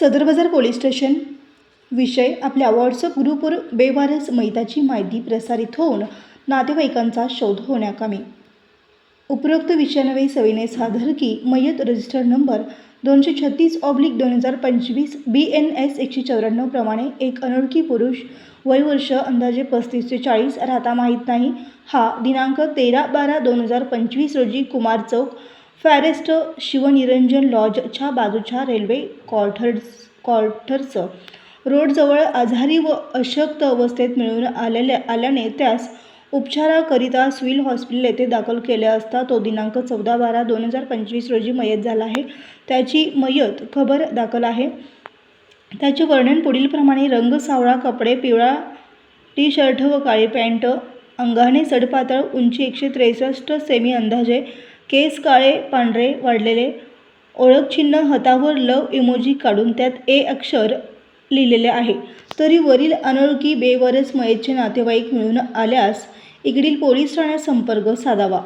सदर बाजार police station विषय आपल्या व्हॉट्सअप ग्रुपवर बेवारस मैताची माहिती प्रसारित होऊन नातेवाईकांचा शोध होण्याकामी उपरोक्त विषयान्वये सविनय सादर की मयत रजिस्टर नंबर 236/2025 BNS 194 प्रमाणे एक अनोळखी पुरुष वय वर्ष अंदाजे 35 ते 40 राहता माहीत नाही हा दिनांक 13/12/2025 रोजी कुमार चौक फॉरेस्ट शिवनिरंजन लॉजच्या बाजूच्या रेल्वे क्वार्टर्स रोडजवळ आजारी व अशक्त अवस्थेत मिळून आल्याने त्यास उपचाराकरिता सिव्हिल हॉस्पिटल येथे दाखल केले असता तो दिनांक 14/12/2025 रोजी मयत झाला आहे. त्याची मयत खबर दाखल आहे. त्याचे वर्णन पुढीलप्रमाणे: रंग सावळा, कपडे पिवळा टी शर्ट व काळी पॅन्ट, अंगाने सडपातळ, उंची 163 सेमी अंदाजे, केस काळे पांढरे वाढलेले, ओळखचिन्ह हातावर लव इमोजी काढून त्यात ए अक्षर लिहिलेले आहे. तरी वरील अनोळखी बेवारस मयतचे नातेवाईक मिळून आल्यास इकडील पोलीस ठाण्यात संपर्क साधावा.